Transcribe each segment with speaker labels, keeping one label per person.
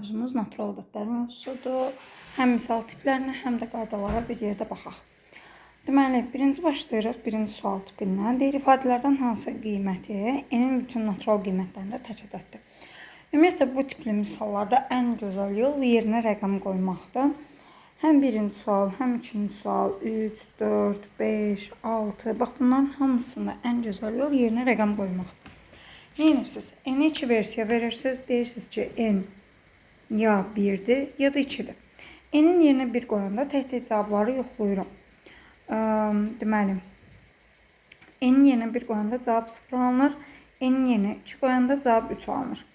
Speaker 1: mövzumuz natural ədədlər mövzusudur. Həm misal tiplərinə, həm də qaydalara bir yerdə baxaq. Deməli, birinci başlayırıq birinci sual tipindən. Deyir, ifadələrdən hansı qiyməti n-in bütün natural qiymətlərində tək ədəddir? Ümumiyyətlə, bu tipli misallarda ən gözəl yol yerinə rəqəm qoymaqdır. Həm birinci sual, həm ikinci sual, 3, 4, 5, 6. Bax, bunların hamısında ən gözəl yol yerinə rəqəm qoymaqdır. Nə edirsiniz? N-i 2 versiya verirsiniz. Deyirsiniz ki, N ya 1-dir, ya da 2-dir. N-in yerinə 1 qoyanda tək-tək cavabları yoxlayıram. Deməli, N-in yerinə 1 qoyanda cavab 0 alınır. N-in yerinə 2 qoyanda cavab 3 alınır.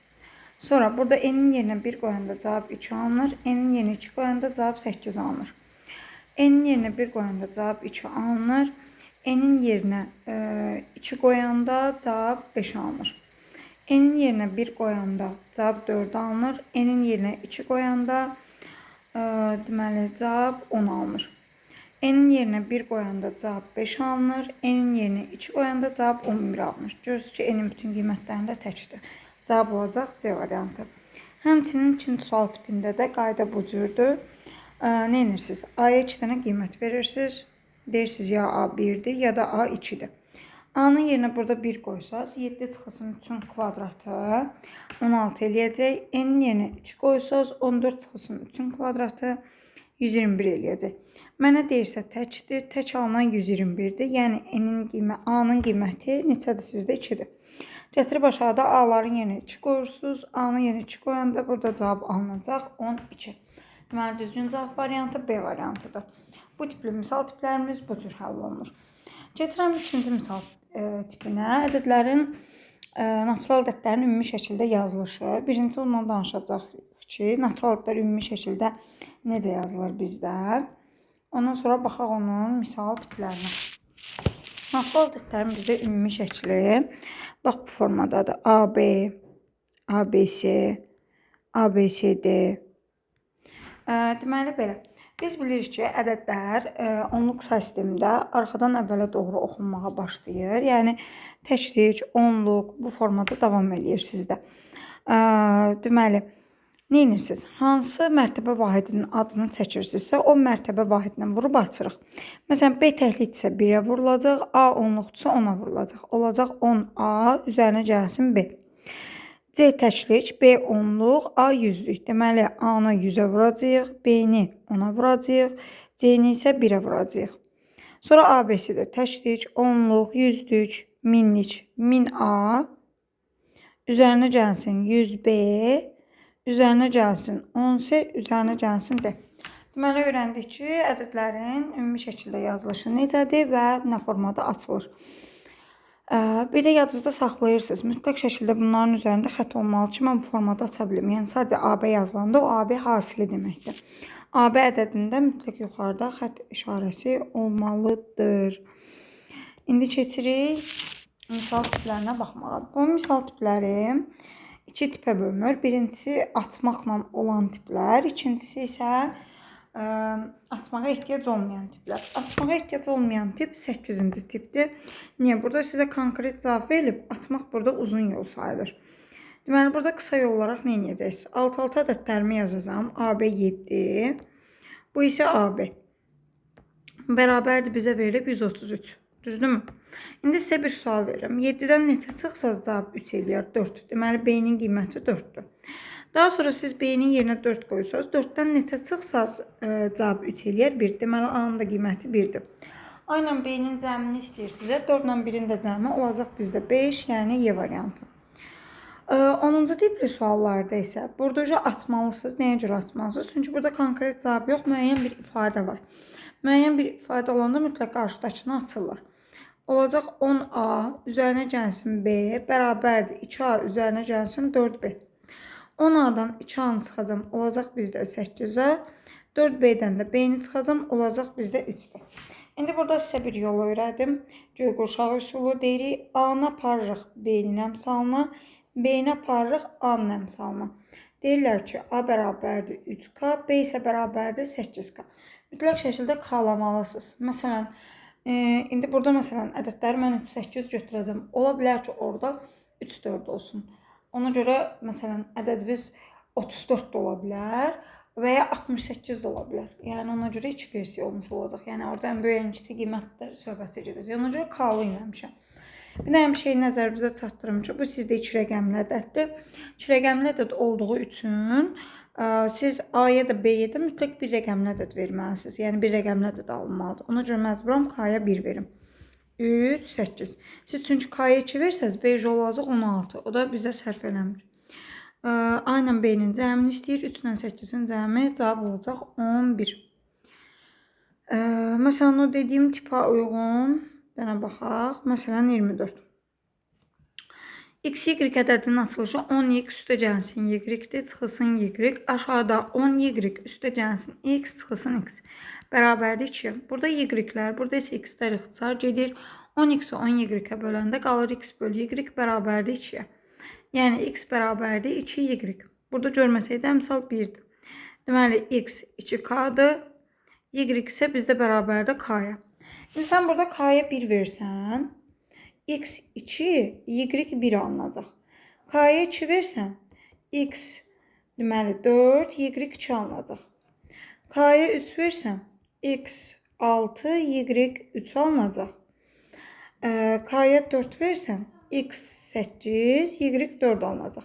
Speaker 1: Sonra burada N-in yerinə 1 qoyanda cavab 2 alınır. N-in yerinə 2 qoyanda cavab 8 alınır. N-in yerinə 1 qoyanda cavab 2 alınır. N-in yerinə 2 qoyanda cavab 5 alınır. N-in yerinə 1 qoyanda cavab 4 alınır. N-in yerinə 2 qoyanda deməli cavab 10 alınır. N-in yerinə 1 qoyanda cavab 5 alınır. N-in yerinə 2 qoyanda cavab 11 alınır. Görürsünüz ki, N-in bütün qiymətlərində təkdir. Cavab olacaq C variantı. Həmçinin ikinci sual tipində də qayda bu cürdür. Nə edirsiniz? A-ya 2 dənə qiymət verirsiniz. Deyirsiniz ya A 1-dir, ya da A 2-dir. A-nın yerinə burada 1 qoysaz, 7 çıxısının üçün kvadratı 16 eləyəcək. N-in yerinə 2 qoysaz, 14 çıxısının üçün kvadratı 121 eləyəcək. Mənə deyirsə təkdir, tək alınan 121-dir. Yəni A-nın qiyməti neçədir sizdə? 2-dir. Gətirib aşağıda A-ların yerinə 2 qoyursunuz. A-nın yerinə 2 qoyanda burada cavab alınacaq 12. Deməli, düzgün cavab variantı B variantıdır. Bu tipli misal tiplərimiz bu cür həll olunur. Keçirəm ikinci misal tipinə. Ədədlərin natural ədədlərin ümumi şəkildə yazılışı. Birinci ondan danışacaq ki, natural ədədlər ümumi şəkildə necə yazılır bizdə. Ondan sonra baxaq onun misal tiplərinə. Natural ədədlərin bizdə ümumi şəkli bax bu formadadır. AB, ABC, ABCD. Deməli belə. Biz bilirik ki, ədədlər onluq sistemində arxadan əvvələ doğru oxunmağa başlayır. Yəni, təklik, onluq bu formada davam edir sizdə. Deməli, nə edirsiniz? Hansı mərtəbə vahidinin adını çəkirsinizsə, o mərtəbə vahidinə vurub açırıq. Məsələn, B təklikdirsə 1-ə vurulacaq, A onluqdursa 10-a vurulacaq. Olacaq 10A üzərinə gəlsin B. C təklik, B onluq, A 100-lük. Deməli, A-nı 100-ə vuracaq, B-ni 10-a vuracaq, C-ni isə 1-ə vuracaq. Sonra ABC-də təklik, onluq, 100-lük, 1000-lik, 1000A, üzərinə gəlsin 100B, üzərinə gəlsin 10C, üzərinə gəlsin D. Deməli, öyrəndik ki, ədədlərin ümumi şəkildə yazılışı necədir və nə formada açılır. Bir də yadınızda saxlayırsınız. Mütləq şəkildə bunların üzərində xətt olmalı ki, mən bu formada aça bilim. Yəni, sadəcə AB yazılanda o AB hasili deməkdir. AB ədədində mütləq yuxarıda xətt işarəsi olmalıdır. İndi keçirik misal tiplərinə baxmağa. Bu misal tipləri iki tipə bölünür. Birincisi atmaqla olan tiplər, ikincisi isə atmağa ehtiyac olmayan tiplər. Atmağa ehtiyac olmayan tip 8-ci tipdir. Niyə? Burada sizə konkret cavab verilib, atmaq burada uzun yol sayılır. Deməli, burada qısa yol olaraq nə edəcəksiniz? Alt-alta ədədlərimi yazacağım. AB 7, bu isə AB. Bərabərdir bizə verilib 133. Düzdürmü? İndi sizə bir sual verirəm. 7-dən neçə çıxsaz cavab 3 eləyər? 4. Deməli, B-nin qiyməti 4-dür. Daha sonra siz B-nin yerinə 4 qoyursunuz. 4-dən neçə çıxsaz cavab 3 eləyər? 1. Deməli, A-nın da qiyməti 1-dir. Aynən B-nin cəmini istəyirsinizsə, 4-lə 1-in də cəmi olacaq bizdə 5, yəni Y variantı. 10-cu tipli suallarda isə burada açmalısınız. Nəyə görə açmalısınız? Çünki burada konkret cavab yox, müəyyən bir ifadə var. Müəyyən bir ifadə olanda mütləq qarşıdakını açırlar. Olacaq 10A üzərinə gəlsin B, bərabərdir 2A üzərinə gəlsin 4B. 10A-dan 2A-nı çıxacam, olacaq bizdə 8A. 4B-dən də B-ni çıxacam, olacaq bizdə 3B. İndi burada sizə bir yol öyrədim. Göy qurşağı üsulu deyirik. A-nı aparırıq B-nin əmsalına, B-ni aparırıq A-nın əmsalına. Deyirlər ki, A bərabərdir 3K, B isə bərabərdir 8K. Mütləq şəkildə K-lamalısınız. Məsələn, indi burada məsələn ədədləri mən 3-8 götürəcəm. Ola bilər ki, orada 3-4 olsun. Ona görə məsələn ədədiniz 34 də ola bilər və ya 68 də ola bilər. Yəni ona görə 2 versiya olmuş olacaq. Yəni orada ən böyük, ən kiçik qiymətlər söhbətə gedəcək. Ona görə K-lı eləmişəm. Bir də bir şey nəzərinizə çatdırım ki, bu sizdə 2 rəqəmli ədəddir. 2 rəqəmli ədəd olduğu üçün siz A-ya da B-yə də mütləq bir rəqəmli ədəd verməlisiniz. Yəni bir rəqəmli ədəd alınmalıdır. Ona görə məcburam K-ya 1 verim. 3, 8. Siz çünki K-ya 2 versəz, B olacaq 16. O da bizə sərf eləmir. A ilə B-nin cəmini istəyir. 3 ilə 8-in cəmi cavab olacaq 11. Məsələn, o dediyim tipə uyğun dənə baxaq. Məsələn, 24. X, Y ədədinin açılışı 10Y üstə gəlsin Y-dir, çıxılsın Y. Aşağıda 10Y üstə gəlsin X, çıxılsın X. Bərabərdir 2. Burada Y-lər, burada isə X-lər ixtisar gedir. 10X-i 10Y-ə böləndə qalır X bölü Y bərabərdir 2-yə. Yəni, X bərabərdir 2Y. Burada görməsəydə əmsal 1-dir. Deməli, X 2K-dır. Y isə bizdə bərabərdir K-ya. İndi sən burada K-ya 1 versən, X 2, Y 1 alınacaq. K-ya 2 versən, X deməli 4, Y 2 alınacaq. K-ya 3 versən, X 6, Y 3 alınacaq. K-ya 4 versən, X 8, Y 4 alınacaq.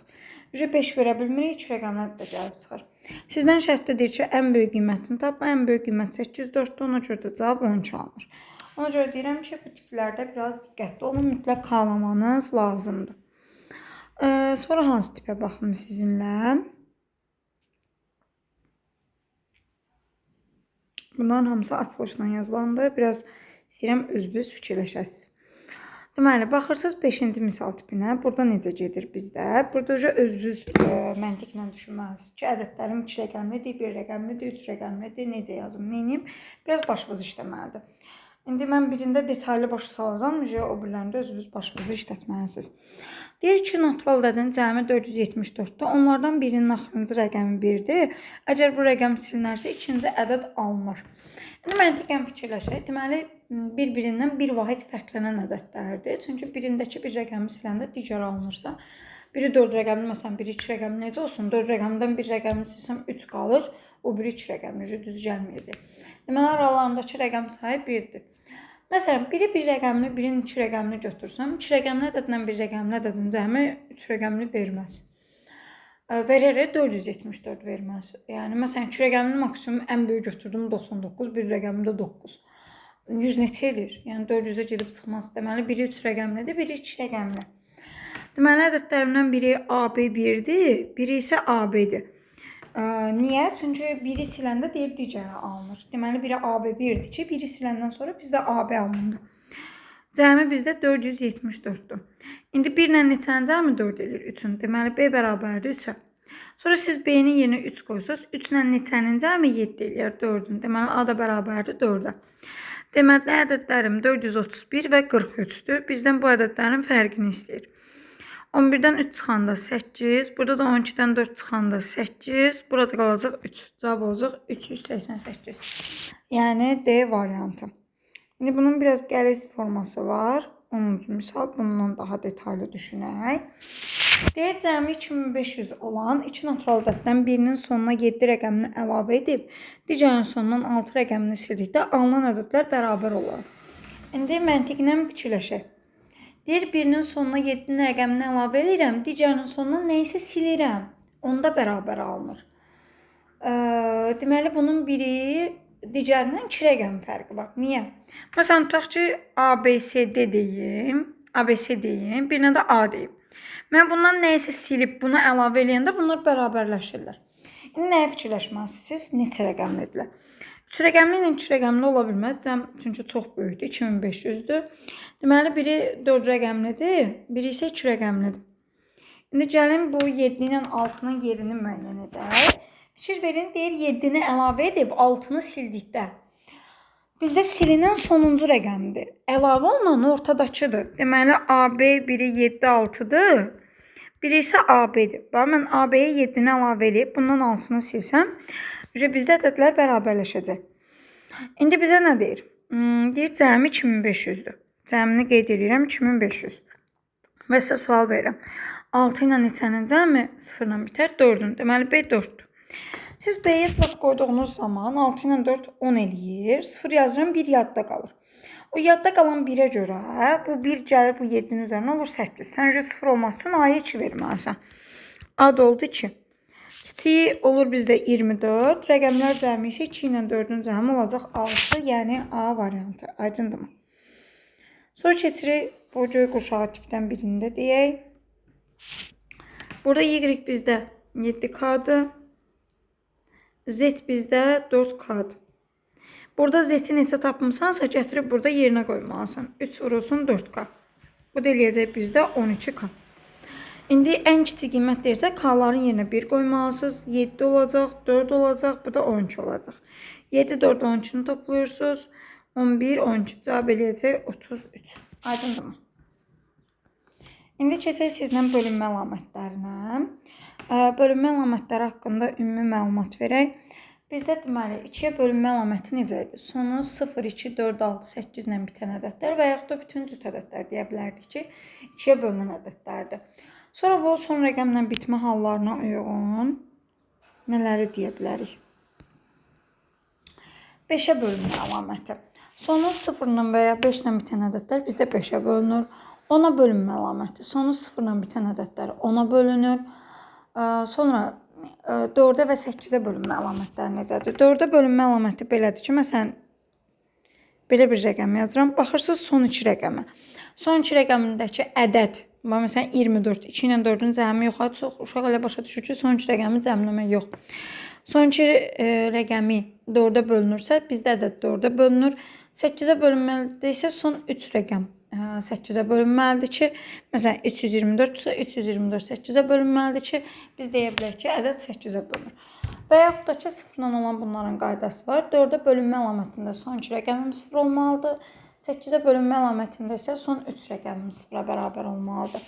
Speaker 1: 5 verə bilmirik, 2 rəqəmlər də gəlib çıxar. Sizdən şərtlidir ki, ən böyük qiymətini tapma. Ən böyük qiymət 8, 4-dür, ona görə də cavab 12 alınır. Ona görə deyirəm ki, bu tiplərdə biraz diqqətli olun, mütləq qalamanız lazımdır. Sonra hansı tipə baxım sizinlə? Bunların hamısı açılışla yazılandır. Biraz istəyirəm özünüz fikirləşəsiniz. Deməli, baxırsınız 5-ci misal tipinə. Burada necə gedir bizdə? Burada özünüz məntiqlə düşünməlisiniz ki, ədədlərim 2 rəqəmlidir, 1 rəqəmlidir, 3 rəqəmlidir, necə yazım, neyim? Biraz başınız işləməlidir. İndi mən birində detaylı başa salacağım, o birlərində özünüz başınızı işlətməlisiniz. Deyir ki, natural ədədin cəmi 474-dür. Onlardan birinin axırıncı rəqəmi 1-dir. Əgər bu rəqəm silinərsə, ikinci ədəd alınır. İndi məntiqən fikirləşək. Deməli, bir-birindən bir vahid fərqlənən ədədlərdir. Çünki birindəki bir rəqəmi siləndə digər alınırsa, biri 4 rəqəmli, məsələn, biri 2 rəqəmli necə olsun? 4 rəqəmdən bir rəqəmini silsəm 3 qalır, o biri 2 rəqəmli düz gəlməyəcək. Deməli, aralarındakı rəqəm sayı 1-dir. Məsələn, biri 1 rəqəmli, birinin 2 rəqəmli götürsəm, 2 rəqəmli ədədlə 1 rəqəmli ədədin cəmi 3 rəqəmli verməz. Verərək 474 verməz. Yəni, məsələn, 2 rəqəmli maksimum ən böyük götürdüm 99, 1 rəqəmli də 9. 100 neçə edir? Yəni, 400-ə gedib çıxmaz. Deməli, biri 3 rəqəmlidir, biri 2 rəqəmli. Deməli, ədədlərimdən biri AB1-dir, biri isə AB-dir. Niyə? Çünki biri siləndə deyir, digəri alınır. Deməli, biri AB1-dir ki, biri siləndən sonra bizdə AB alınır. Cəmi bizdə 474-dür. İndi 1 ilə neçənin cəmi 4 edir? 3-ün. Deməli, B bərabərdir 3-ə. Sonra siz B-nin yerinə 3 qoysanız, 3 ilə neçənin cəmi 7 edir 4-ün. Deməli, A da bərabərdir 4-ə. Deməli, ədədlərim 431 və 43-dür. Bizdən bu ədədlərin fərqini istəyir. 11-dən 3 çıxanda 8, burada da 12-dən 4 çıxanda 8, burada qalacaq 3. Cavab olacaq 388. Yəni D variantı. İndi bunun biraz qəliz forması var. 10-cu misal, bundan daha detaylı düşünək. Deyir, cəmi 2500 olan 2 natural ədəddən birinin sonuna 7 rəqəmini əlavə edib, digərinin sonundan 6 rəqəmini sildikdə alınan ədədlər bərabər olar. İndi məntiqlə fikirləşək. Deyir, birinin sonuna 7 rəqəmini əlavə edirəm, digərinin sonuna nə isə silirəm. Onda bərabər alınır. Deməli, bunun biri digərindən 2 rəqəm fərqi var. Niyə? Məsələn, tutaq ki, ABCD deyim, ABC deyim, birinə də A deyim. Mən bundan nə isə silib buna əlavə eləyəndə bunlar bərabərləşirlər. İndi nəyə fikirləşməlisiniz? Neçə rəqəmlidirlər? 3 rəqəmli ilə 2 rəqəmli ola bilməz. Çünki çox böyükdür. 2500-dür. Deməli, biri 4 rəqəmlidir, biri isə 2 rəqəmlidir. İndi gəlin bu 7 ilə 6-nın yerini müəyyən edək. Fikir verin, deyir 7-ni əlavə edib 6-nı sildikdə. Bizdə silinən sonuncu rəqəmdir. Əlavə olunan ortadakıdır. Deməli, AB biri 7, 6-dır. Biri isə AB-dir. Mən AB-yə 7-ni əlavə edib, bundan 6-nı silsəm, bizdə ədədlər bərabərləşəcək. İndi bizə nə deyir? Deyir, cəmi 2500-dür. Cəmini qeyd edirəm, 2500. Və sizə sual verirəm. 6 ilə neçənin cəmi 0 ilə bitər? 4-ün. Deməli B 4-dür. Siz B-yə 4 qoyduğunuz zaman 6 ilə 4 10 eləyir. 0 yazıram, 1 yadda qalır. O yadda qalan 1-ə görə bu 1 gəlir bu 7-nin üzərinə olur 8. Sən 0 olması üçün A-ya 2 verməlisən. A da oldu 2. Kiçiyi olur bizdə 24. Rəqəmlər cəmi isə 2 ilə 4-ün cəmi olacaq 6. Yəni A variantı. Aydındırmı? Sonra keçirik bu göy qurşağı tipdən birində deyək. Burada Y bizdə 7K-dır. Z bizdə 4K-dır. Burada Z-i neçə tapmışsansa gətirib burada yerinə qoymalısan. 3 vurulsun 4K. Bu da eləyəcək bizdə 12K. İndi ən kiçik qiymət deyirsə K-ların yerinə 1 qoymalısınız. 7 olacaq, 4 olacaq, bu da 12 olacaq. 7, 4, 12-ni toplayırsınız. 11, 12 cavab eləyəcək 33. Aydındırmı? İndi keçək sizlə bölünmə əlamətlərinə. Bölünmə əlamətləri haqqında ümumi məlumat verək. Bizdə deməli 2-yə bölünmə əlaməti necə idi? Sonu 0, 2, 4, 6, 8 ilə bitən ədədlər və yaxud da bütün cüt ədədlər deyə bilərdik ki, 2-yə bölünən ədədlərdir. Sonra bu son rəqəmlə bitmə hallarına uyğun nələri deyə bilərik? 5-ə bölünmə əlaməti. Sonu 0 ilə və ya 5 ilə bitən ədədlər bizdə 5-ə bölünür. 10-a bölünmə əlaməti. Sonu 0 ilə bitən ədədlər 10-a bölünür. Sonra 4-ə və 8-ə bölünmə əlamətləri necədir? 4-ə bölünmə əlaməti belədir ki, məsələn, belə bir rəqəm yazıram. Baxırsınız son 2 rəqəmə. Son 2 rəqəmindəki ədəd, məsələn 24, 2 ilə 4-ün cəmi yox. Çox uşaq elə başa düşür ki, son 2 rəqəmi cəmləmək yox. Son 2 rəqəmi 4-ə bölünürsə, bizdə ədəd 4-ə bölünür. 8-ə bölünməlidir isə son 3 rəqəm 8-ə bölünməlidir ki, məsələn 324 isə 324 8-ə bölünməlidir ki, biz deyə bilərik ki, ədəd 8-ə bölünür. Və yaxud da ki, 0-la olan bunların qaydası var. 4-ə bölünmə əlamətində son 2 rəqəmimiz 0 olmalıdır. 8-ə bölünmə əlamətində isə son 3 rəqəmimiz 0-a bərabər olmalıdır.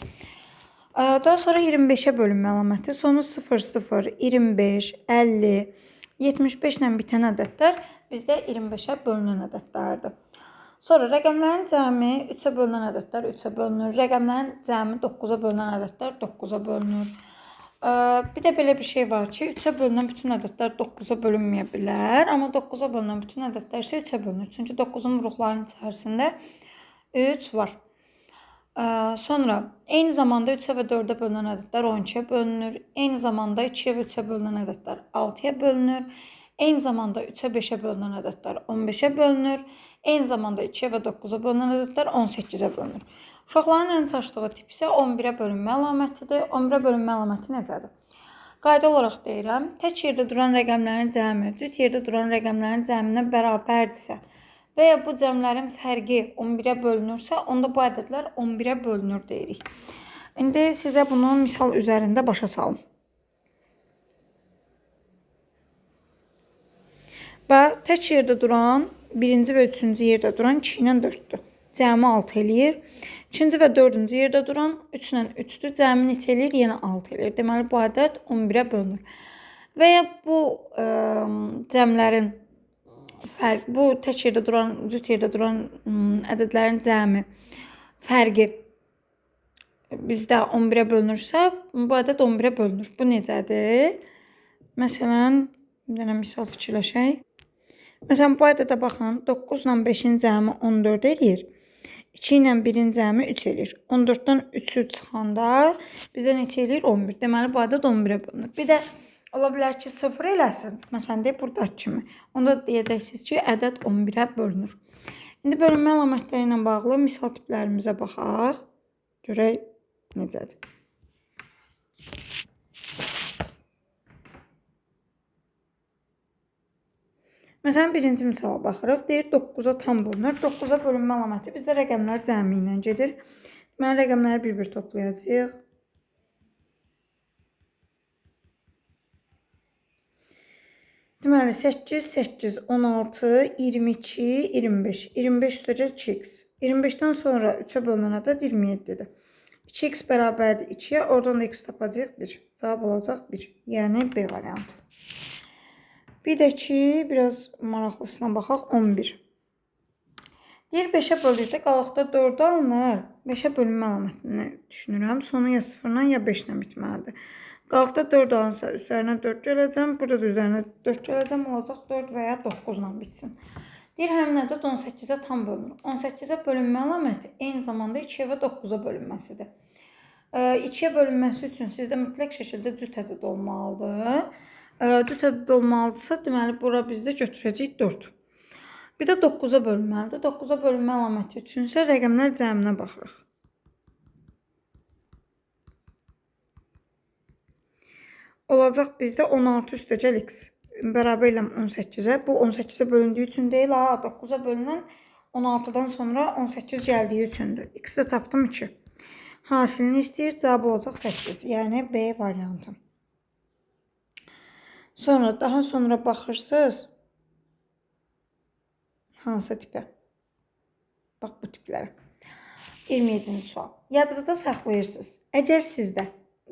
Speaker 1: Daha sonra 25-ə bölünmə əlaməti sonu 0, 0, 25, 50, 75 ilə bitən ədədlər bizdə 25-ə bölünən ədədlərdir. Sonra rəqəmlərin cəmi 3-ə bölünən ədədlər 3-ə bölünür. Rəqəmlərin cəmi 9-a bölünən ədədlər 9-a bölünür. Bir də belə bir şey var ki, 3-ə bölünən bütün ədədlər 9-a bölünməyə bilər. Amma 9-a bölünən bütün ədədlər isə 3-ə bölünür. Çünki 9-un vuruqlarının içərisində 3 var. Sonra eyni zamanda 3-ə və 4-ə bölünən ədədlər 12-yə bölünür. Eyni zamanda 2-yə və 3-ə bölünən ədədlər 6-ya bölünür. Eyni zamanda 3-ə 5-ə bölünən ədədlər 15-ə bölünür. Eyni zamanda 2-yə və 9-a bölünən ədədlər 18-ə bölünür. Uşaqların ən çaşdığı tip isə 11-ə bölünmə əlamətidir. 11-ə bölünmə əlaməti necədir? Qayda olaraq deyirəm, tək yerdə duran rəqəmlərin cəmi cüt yerdə duran rəqəmlərin cəminə bərabərdirsə və ya bu cəmlərin fərqi 11-ə bölünürsə, onda bu ədədlər 11-ə bölünür deyirik. İndi sizə bunu misal üzərində başa salım. Və tək yerdə duran, birinci və üçüncü yerdə duran 2 ilə 4-dür. Cəmi 6 eləyir. İkinci və dördüncü yerdə duran 3 ilə 3-dür. Cəmi neçə eləyir? Yenə 6 eləyir. Deməli, bu ədəd 11-ə bölünür. Və ya bu cəmlərin fərqi, bu tək yerdə duran, cüt yerdə duran ədədlərin cəmi fərqi bizdə 11-ə bölünürsə, bu ədəd 11-ə bölünür. Bu necədir? Məsələn, bir dənə misal fikirləşək. Məsələn, bu ədədə baxın, 9 ilə 5-in cəmi 14 eləyir. 2 ilə 1-in cəmi 3 eləyir. 14-dən 3-ü çıxanda bizə neçə eləyir? 11. Deməli, bu ədəd 11-ə bölünür. Bir də ola bilər ki, 0 eləsin. Məsələn, deyək, buradakı kimi. Onda deyəcəksiniz ki, ədəd 11-ə bölünür. İndi bölünmə əlamətləri ilə bağlı misal tiplərimizə baxaq. Görək necədir. Məsələn, birinci misala baxırıq. Deyir, 9-a tam bölünür. 9-a bölünmə əlaməti bizdə rəqəmlər cəmi ilə gedir. Deməli, rəqəmləri bir-bir toplayacağıq. Deməli, 8, 8, 16, 22, 25. 25 üstəcək 2x. 25-dən sonra 3-ə bölünən ədəd 27-dir. 2x bərabərdir 2-yə, oradan da x tapacaq 1. Cavab olacaq 1. Yəni B variantı. Bir də ki, biraz maraqlısına baxaq, 11. Deyir 5-ə bölükdə qalıqda 4 alınır. 5-ə bölünmə əlamətini düşünürəm. Sonu ya 0-dan ya 5-lə bitməlidir. Qalıqda 4 alınsa üzərinə 4 gələcəm. Burada da üzərinə 4 gələcəm. Olacaq 4 və ya 9-la bitsin. Deyir həmin ədəd 18-ə tam bölünür. 18-ə bölünmə əlaməti eyni zamanda 2-yə və 9-a bölünməsidir. 2-yə bölünməsi üçün sizdə mütləq şəkildə cüt ədəd olmalıdır. Cüt ədəd olmalıdırsa, deməli bura bizdə götürəcəyik 4. Bir də 9-a bölünməlidir. 9-a bölünmə əlaməti üçün isə rəqəmlər cəminə baxırıq. Olacaq bizdə 16 üstəgəl x bərabər ilə 18-ə. Bu 18-ə bölündüyü üçün deyil, 9-a bölünən 16-dan sonra 18 gəldiyi üçündür. X-i tapdım 2. Hasilini istəyir, cavab olacaq 8. Yəni B variantı. Sonra daha sonra baxırsınız hansı tipə? Bax bu tiplərə. 27-ci sual. Yadınızda saxlayırsınız. Əgər sizdə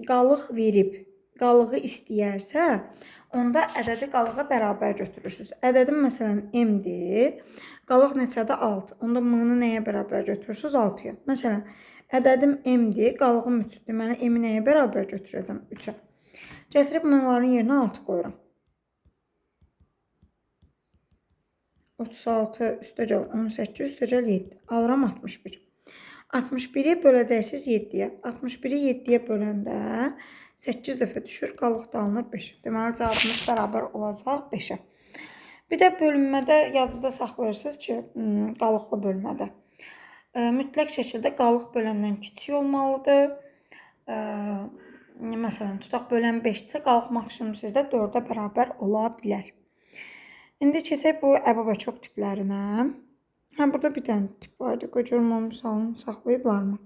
Speaker 1: qalıq verib, qalığı istəyərsə, onda ədədi qalığa bərabər götürürsünüz. Ədədim məsələn m-dir, qalıq neçədə 6. Onda m-nı nəyə bərabər götürürsünüz? 6-ya. Məsələn, ədədim m-dir, qalığım 3-dür. Deməli, m-i nəyə bərabər götürəcəm? 3-ə. Gətirib m-ların yerinə 6 qoyuram. 36 üstəgəl 18 üstəgəl 7. Alıram 61. 61-i böləcəksiniz 7-yə. 61-i 7-yə böləndə 8 dəfə düşür, qalıq da alınır 5. Deməli, cavabımız bərabər olacaq 5-ə. Bir də bölünmədə yadınızda saxlayırsınız ki, qalıqlı bölmədə mütləq şəkildə qalıq böləndən kiçik olmalıdır. Məsələn, tutaq bölən 5-də qalıq maksimum sizdə 4-ə bərabər ola bilər. İndi keçək bu əbab və çöp tiplərinə. Burada bir dənə tip vardı. Görürəm onun misalını saxlayıblarmı?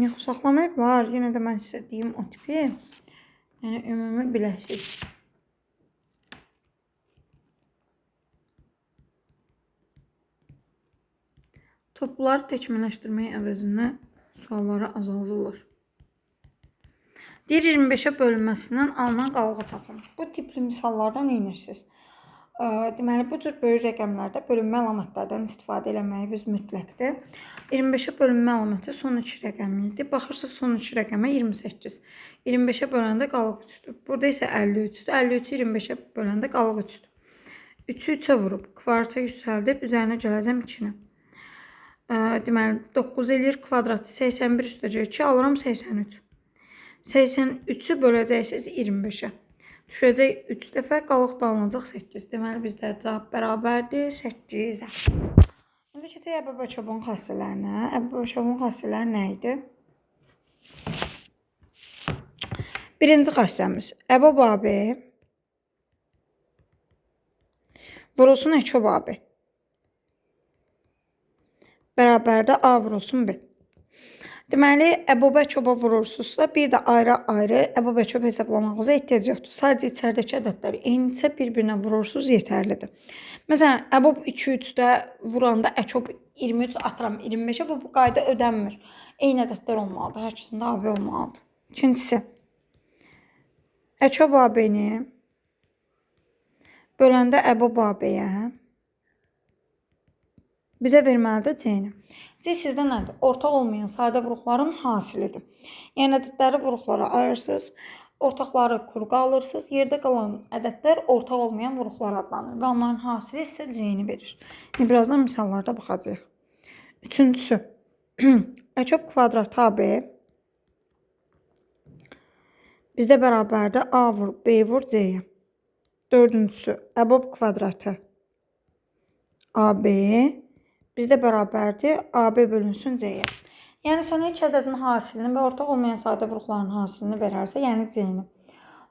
Speaker 1: Yox, saxlamayıblar. Yenə də mən sizə deyim o tipi. Yəni, ümumi biləsiz. Topları təkmilləşdirmək əvəzinə sualları azaldırlar. Deyir 25-ə bölünməsindən alınan qalığı tapın. Bu tipli misallarda nə edirsiniz? Deməli, bu cür böyük rəqəmlərdə bölünmə əlamətlərdən istifadə eləməyiniz mütləqdir. 25-ə bölünmə əlaməti son 2 rəqəmi idi. Baxırsınız son 2 rəqəmə 28. 25-ə böləndə qalıq 3-dür. Burada isə 53-dür. 53-ü 25-ə böləndə qalıq 3-dür. 3-ü 3-ə vurub, kvarta yüksəldib, üzərinə gələcəm 2-ni. Deməli, 9 eləyir kvadratı 81 üstəcək 2, alıram 83. 83-ü böləcəksiniz 25-ə. Düşəcək 3 dəfə, qalıq da alınacaq 8. Deməli, bizdə cavab bərabərdir 8-ə. İndi keçək əbəb və çobun xassələrinə. Əbəb və çobun xassələri nə idi? Birinci xassəmiz əbəb AB vurulsun əçob AB bərabərdə A vurulsun B. Deməli, əbəb çöbə vurursunuzsa, bir də ayrı-ayrı əbəb çöb hesablamağınıza ehtiyac yoxdur. Sadəcə içəridəki ədədləri eynicə bir-birinə vurursunuz, yetərlidir. Məsələn, əbəb 2-3-də vuranda əçob 23 atıram 25-ə, bu qayda ödənmir. Eyni ədədlər olmalıdır, hər ikisində AB olmalıdır. İkincisi, əçob AB-ni böləndə əbəb AB-yə bizə verməlidir C-ni. C sizdə nədir? Ortaq olmayan sadə vuruqların hasilidir. Yəni, ədədləri vuruqlara ayırırsınız, ortaqları kurqa alırsınız, yerdə qalan ədədlər ortaq olmayan vuruqlar adlanır və onların hasili sizə C-ni verir. İndi birazdan misallarda baxacağıq. Üçüncüsü, əçob kvadratı AB bizdə bərabərdə A vur, B vur C-yə. Dördüncüsü, əbəb kvadratı AB bizdə bərabərdir AB bölünsün C-yə. Yəni, sənə iki ədədin hasilini və ortaq olmayan sadə vuruqların hasilini verərsə, yəni C-ni.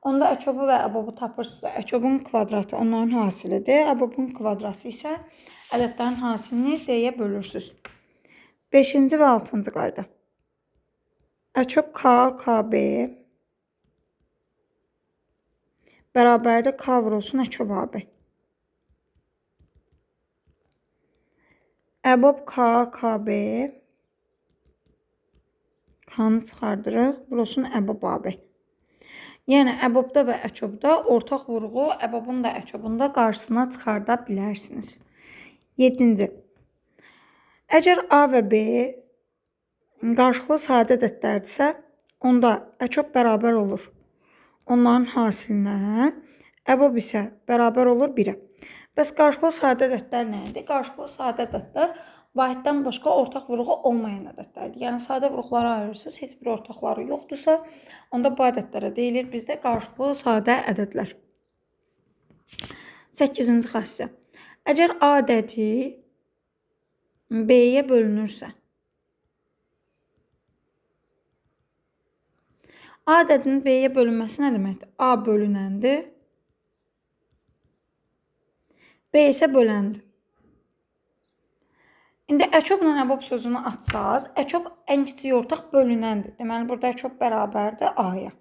Speaker 1: Onda əçobu və əbəbu tapırsınızsa, əçobun kvadratı onların hasilidir, əbəbun kvadratı isə ədədlərin hasilini C-yə bölürsünüz. 5-ci və 6-cı qayda. Əçob K, KB bərabərdir K vurulsun əçob AB. Əbəb K, KB K-nı çıxardırıq, vurulsun əbəb AB. Yəni əbobda və əçobda ortaq vurğu əbobun da əçobun da qarşısına çıxarda bilərsiniz. 7-ci. Əgər A və B qarşılıqlı sadə ədədlərdirsə, onda əçob bərabər olur onların hasilinə, əbob isə bərabər olur 1-ə. Bəs qarşılıqlı sadə ədədlər nə idi? Qarşılıqlı sadə ədədlər vahiddən başqa ortaq vurğu olmayan ədədlərdir. Yəni sadə vurğuları ayırırsınız, heç bir ortaqları yoxdursa, onda bu ədədlərə deyilir bizdə qarşılıqlı sadə ədədlər. 8-ci xassəyə. Əgər A ədədi B-yə bölünürsə, A ədədinin B-yə bölünməsi nə deməkdir? A bölünəndir, B isə böləndir. İndi əçobla əbob sözünü açsaz, əçob ən kiçik ortaq bölünəndir. Deməli, burada əçob bərabərdir A-ya.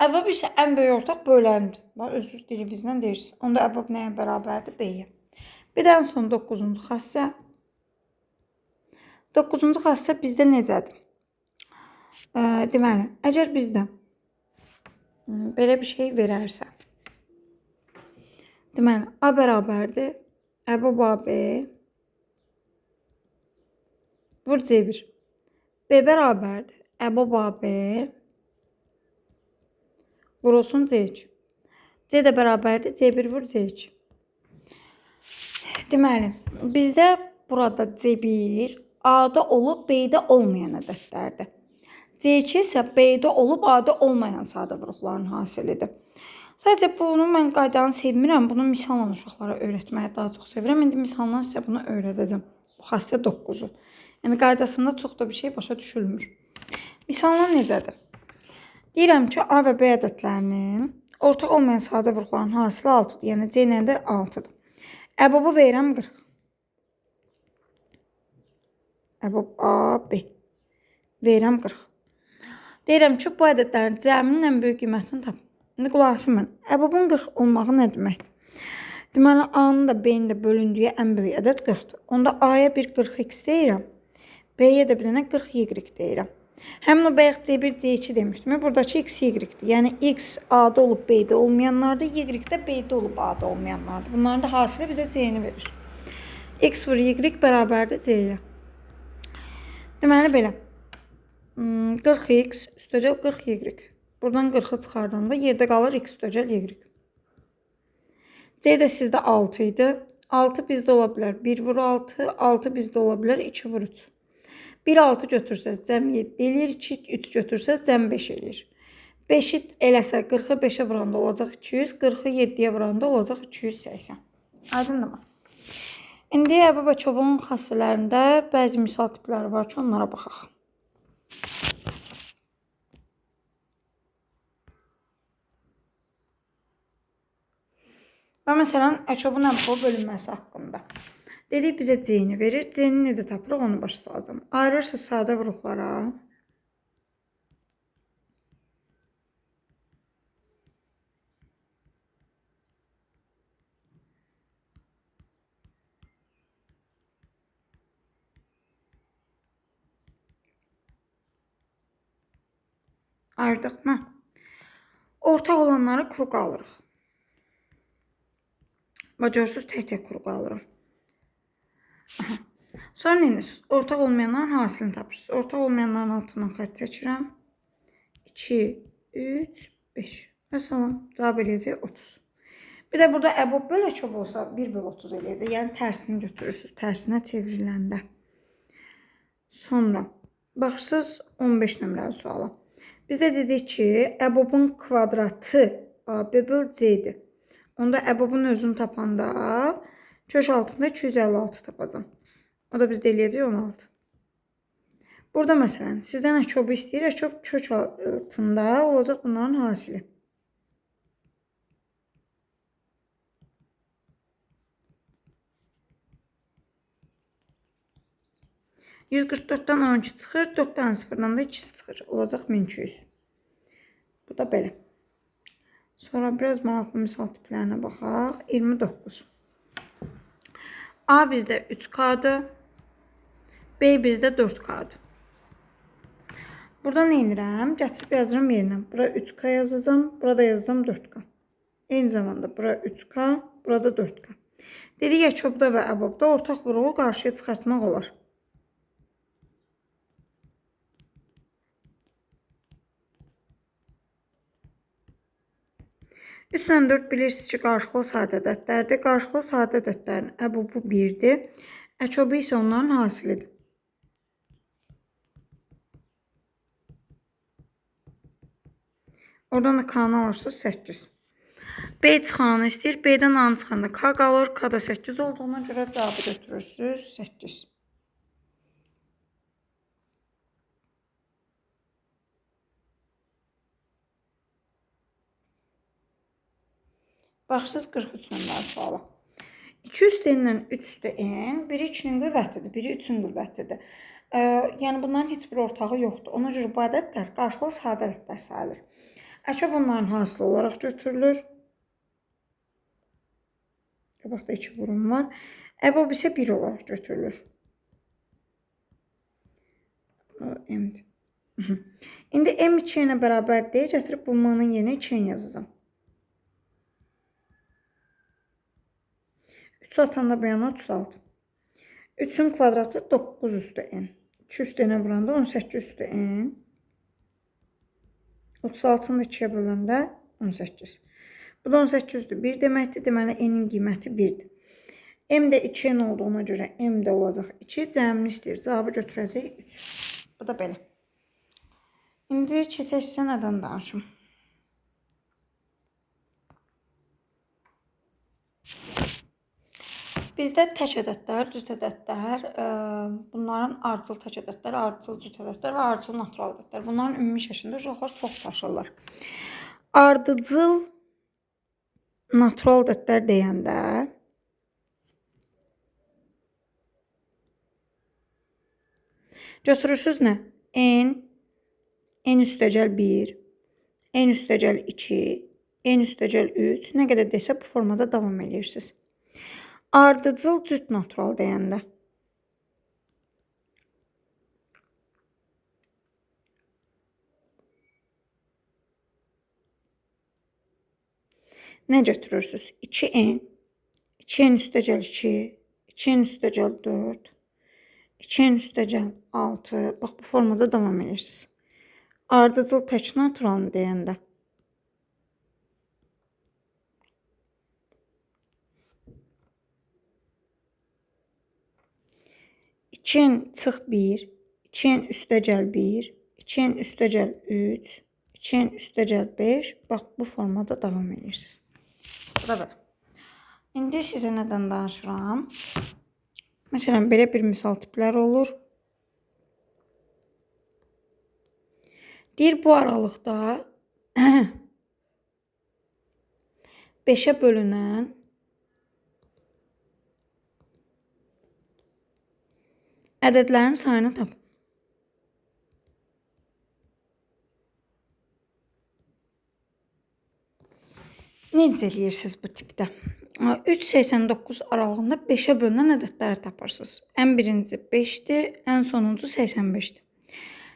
Speaker 1: Əbob isə ən böyük ortaq böləndir. Özünüz dilinizdən deyirsiniz. Onda əbob nəyə bərabərdir? B-yə. Bir də ən son 9-cu xassə. 9-cu xassə bizdə necədir? Deməli, əgər bizdə belə bir şey verərsə, deməli, A bərabərdir, əbob AB vur C1. B bərabərdir, əbob AB vurulsun C2. C də bərabərdir, C1 vur C2. Deməli, bizdə burada C1 A-da olub, B-də olmayan ədədlərdir. C2 isə B-də olub, A-da olmayan sadə vurğuların hasilidir. Sadəcə bunu mən qaydanı sevmirəm. Bunu misalla uşaqlara öyrətməyi daha çox sevirəm. İndi misaldan sizə bunu öyrədəcəm. Bu xassə 9-u. Yəni qaydasında çox da bir şey başa düşülmür. Misallar necədir? Deyirəm ki, A və B ədədlərinin ortaq olmayan sadə vurğuların hasili 6-dır. Yəni C nədir? 6-dır. Əbobu verirəm 40. Əbob A, B. Verirəm 40. Deyirəm ki, bu ədədlərin cəminin ən böyük qiymətini tap. İndi qulaq asın mən. Əbobun 40 olmağı nə deməkdir? Deməli, A-nın da B-nin də bölündüyü ən böyük ədəd 40-dır. Onda A-ya bir 40x deyirəm. B-yə də bir dənə 40y deyirəm. Həmin o bayaq C1, C2 demişdim. Buradakı x, y-dir. Yəni x A-da olub B-də olmayanlardır, y də B-də olub A-da olmayanlardır. Bunların da hasili bizə C-ni verir. X vur y bərabərdir C-yə. Deməli belə. 40x üstəcəl 40y. Buradan 40-ı çıxardanda yerdə qalır x üstəcəl y. C də sizdə 6 idi. 6 bizdə ola bilər 1 vur 6, 6 bizdə ola bilər 2 vur 3. 1 6 götürsəz cəm 7 eləyir, 2 3 götürsəz cəm 5 eləyir. 5-i eləsə 40-ı 5-ə vuranda olacaq 200, 40-ı 7-yə vuranda olacaq 280. Aydındırmı? İndi əbəb və çobun xassələrində bəzi misal tipləri var ki, onlara baxaq. Və məsələn, əçobun əbob bölünməsi haqqında. Dedik bizə C-ni verir. C-ni necə tapırıq onu başa salacağım. Ayırırsınız sadə vurğulara. Ayırdıq mı? Ortaq olanları kruq alırıq. Bacarırsınız tək-tək kruq alırım. Sonra neyiniz? Ortaq olmayanların hasilini tapırsınız. Ortaq olmayanların altından xətt çəkirəm. 2, 3, 5. Məsələn, cavab eləyəcək 30. Bir də burada əbob bölə çöp olsa 1/30 eləyəcək. Yəni tərsini götürürsünüz. Tərsinə çevriləndə. Sonra baxırsınız 15 nömrəli suala. Bizdə dedik ki, əbobun kvadratı AB böl C-dir. Onda əbobun özünü tapanda kök altında 256 tapacam. O da bizdə eləyəcək 16. Burada məsələn, sizdən əçobu istəyir. Əçob kök altında olacaq bunların hasili. %144'dan 12 çıxır, 4-dən 0-dan da 2 çıxır. Olacaq 1200. Bu da belə. Sonra biraz maraqlı misal tiplərinə baxaq. 29. A bizdə 3K-dır. B bizdə 4K-dır. Burada nə edirəm? Gətirib yazıram yerinə. Bura 3K yazacağım. Burada yazacağım 4K. Eyni zamanda bura 3K, burada 4K. Dedik ya, çobda və əbobda ortaq vuruğu qarşıya çıxartmaq olar. 3 ilə 4 bilirsiniz ki, qarşılıqlı sadə ədədlərdir. Qarşılıqlı sadə ədədlərin əbubu 1-dir. Əçobu isə onların hasilidir. Oradan da K-nı alırsınız 8. B çıxanı istəyir. B-dən A çıxanda K qalır. K da 8 olduğuna görə cavabı götürürsünüz 8. Baxırsınız 43 nömrəli suala. 2 üstü n ilə 3 üstü n, biri 2-nin qüvvətidir, biri 3-ün qüvvətidir. Yəni bunların heç bir ortağı yoxdur. Ona görə bu ədədlər qarşılıqlı sadə ədədlər sayılır. Əçob onların hasılı olaraq götürülür. Qabaqda 2 vurum var. Əbob isə 1 olaraq götürülür. M-dir. İndi M 2 ilə bərabər deyə gətirib bu m-nın yerinə 2 yazacağım. 3 atanda bu yana 36. 3'ün kvadratı 9 üstü n. 2 üstü n'ə vuranda 18 üstü n. 36'nı da 2'yə böləndə 18. Bu da 18'dir. 1 deməkdir. Deməli, n'in qiyməti 1'dir. M də 2n olduğuna görə M də olacaq 2. Cəmini istəyir. Cavabı götürəcək 3. Bu da belə. İndi keçək sizə nədən danışım. Bizdə tək ədədlər, cüt ədədlər, bunların ardıcıl tək ədədlər, ardıcıl cüt ədədlər və ardıcıl natural ədədlər. Bunların ümumi şəklində uşaqlar çox daşırlar. Ardıcıl natural ədədlər deyəndə götürürsünüz nə? N üstəgəl 1, N üstəgəl 2, N üstəgəl 3, nə qədər desə bu formada davam edirsiniz. Ardıcıl cüt natural deyəndə nə götürürsünüz? 2n, 2n üstəgəl 2, 2n üstəgəl 4, 2n üstəgəl 6. Bax, bu formada davam edirsiniz. Ardıcıl tək natural deyəndə 2n çıx 1, 2n üstəgəl 1, 2n üstəgəl 3, 2n üstəgəl 5. Bax, bu formada davam edirsiniz. Bu da belə. İndi sizə nədən danışıram? Məsələn, belə bir misal tiplər olur. Deyir, bu aralıqda 5'ə bölünən ədədlərin sayını tapın. Necə eləyirsiniz bu tipdə? 3,89 aralığında 5'ə bölünən ədədləri tapırsınız. Ən birinci 5'dir, ən sonuncu 85'dir.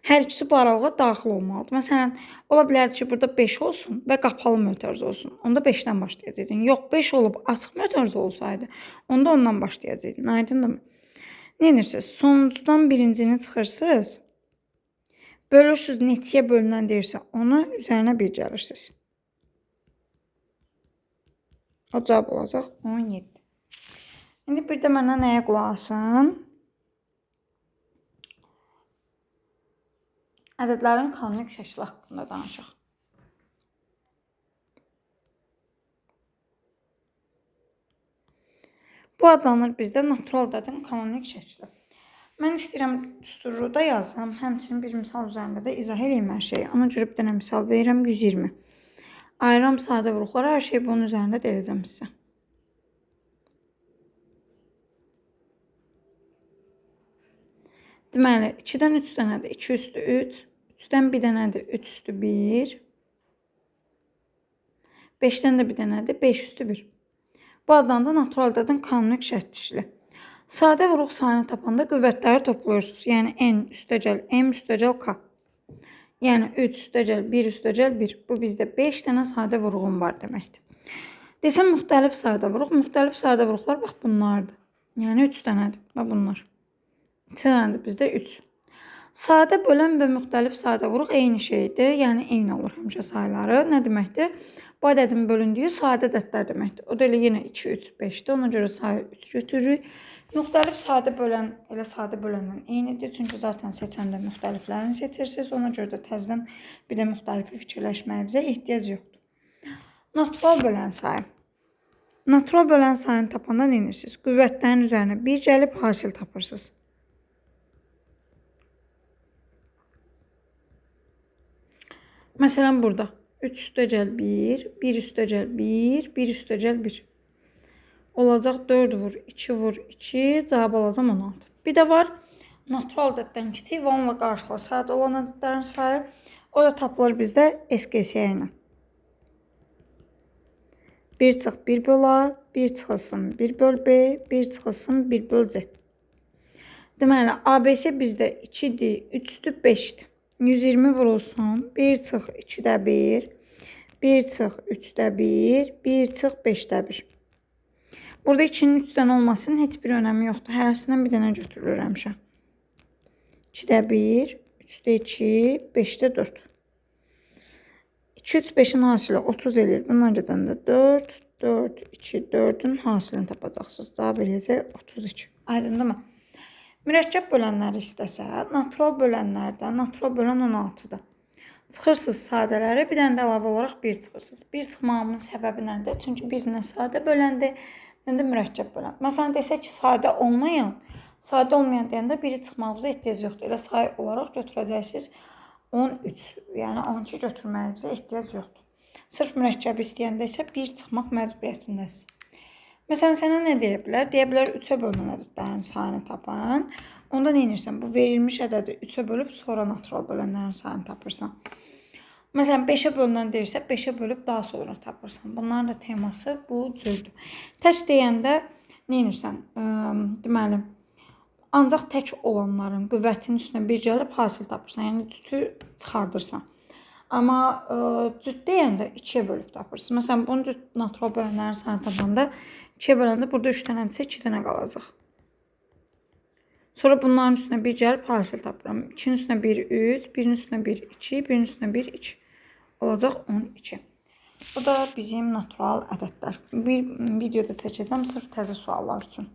Speaker 1: Hər ikisi bu aralığa daxil olmalıdır. Məsələn, ola bilərdi ki, burada 5 olsun və qapalı mötərizə olsun. Onda 5'dən başlayacaqdın. Yox, 5 olub açıq mötərizə olsaydı, onda ondan başlayacaqdın. Aydındır mı? Nə edirsiniz? Sonuncudan birincini çıxırsınız. Bölürsünüz, neçəyə bölünən deyirsə, onu üzərinə 1 gəlirsiniz. O cavab olacaq 17. İndi bir də mənə nəyə qulaq asın? Ədədlərin kanonik şəkli haqqında danışaq. Bu adlanır bizdə natural ədədin kanonik şəkli. Mən istəyirəm düsturda yazsam, həmçinin bir misal üzərində də izah edeyim hər şeyi. Ona görə bir dənə misal verirəm 120. Ayıram sadə vuruqlara, hər şey bunun üzərində deyəcəm sizə. Deməli, 2-dən 3 dənədir 2 üstü 3, 3-dən bir dənədir 3 üstü 1, 5-dən də bir dənədir 5 üstü 1. Bu adlanır natural ədədin kanonik şəkli. Sadə vuruq sayını tapanda qüvvətləri toplayırsınız. Yəni n üstəgəl m üstəgəl k. Yəni 3 üstəgəl 1 üstəgəl 1. Bu bizdə 5 dənə sadə vurğun var deməkdir. Desəm müxtəlif sadə vuruq. Müxtəlif sadə vuruqlar bax bunlardır. Yəni 3 dənədir. Bax bunlar. 2 dənədir bizdə 3. Sadə bölən və müxtəlif sadə vuruq eyni şeydir. Yəni eyni olur həmişə sayları. Nə deməkdir? Bu ədədin bölündüyü sadə ədədlər deməkdir. O da elə yenə 2, 3, 5-dir. Ona görə sayı 3 götürürük. Müxtəlif sadə bölən elə sadə böləndən eynidir. Çünki zaten seçəndə müxtəliflərini seçirsiniz. Ona görə də təzədən bir də müxtəlifi fikirləşməyimizə ehtiyac yoxdur. Natural bölən sayı. Natural bölən sayını tapanda nə edirsiniz? Qüvvətlərin üzərinə 1 gəlib hasil tapırsınız. Məsələn burada 3 üstəgəl 1, 1 üstəgəl 1, 1 üstəgəl 1. Olacaq 4 vur 2 vur 2, cavab alacam 16. Bir də var natural ədəddən kiçik və onunla qarşılıqlı sadə olan ədədlərin sayı. O da tapılır bizdə SQS ilə. 1 çıx 1 böl A, 1 çıxılsın 1 böl B, 1 çıxılsın 1 böl C. Deməli, ABC bizdə 2-dir, 3-dür, 5-dir. 120 vurulsun, 1 çıx 2-də 1, 1 çıx 3-də 1, 1 çıx 5-də 1. Burada 2-nin 3 dənə olmasının heç bir önəmi yoxdur. Hərəsindən bir dənə götürülür həmişə. 2-də 1, 3-də 2, 5-də 4. 2, 3, 5-in hasili 30 eləyir. Bundan gedən də 4, 4, 2, 4-ün hasilini tapacaqsınız. Cavab eləyəcək 32. Aydındır mı? Mürəkkəb bölənləri istəsə, natural bölənlərdə, natural bölən 16-dır. Çıxırsınız sadələri, bir dənə də əlavə olaraq 1 çıxırsınız. 1 çıxmağımın səbəbi nədir? Çünki birinə sadə böləndir, nə də mürəkkəb bölən. Məsələn, desək ki, sadə olmayan deyəndə 1-i çıxmağınıza ehtiyac yoxdur. Elə sayı olaraq götürəcəksiniz 13. Yəni 12 götürməyinizə ehtiyac yoxdur. Sırf mürəkkəbi istəyəndə isə 1 çıxmaq məcburiyyətindəsiniz. Məsələn, sənə nə deyə bilər? Deyə bilər 3-ə bölünən ədədlərin sayını tapan. Onda nə edirsən? Bu verilmiş ədədi 3-ə bölüb sonra natural bölənlərin sayını tapırsan. Məsələn, 5-ə bölünən deyirsə, 5-ə bölüb daha sonra tapırsan. Bunların da teması bu cürdür. Tək deyəndə nə edirsən? Deməli, ancaq tək olanların qüvvətinin üstünə 1 gəlib hasil tapırsan. Yəni cütü çıxardırsan. Amma cüt deyəndə 2-yə bölüb tapırsın. Məsələn, bunu cüt natural bölənlərin sayını tapanda 2-yə böləndə burada 3 dənədirsə 2 dənə qalacaq. Sonra bunların üstünə 1 gəlib hasil tapıram. 2-nin üstünə 1, 3, 1-in üstünə 1, 2, 1-in üstünə 1, 2. Olacaq 12. Bu da bizim natural ədədlər. Bir videoda çəkəcəm sırf təzə suallar üçün.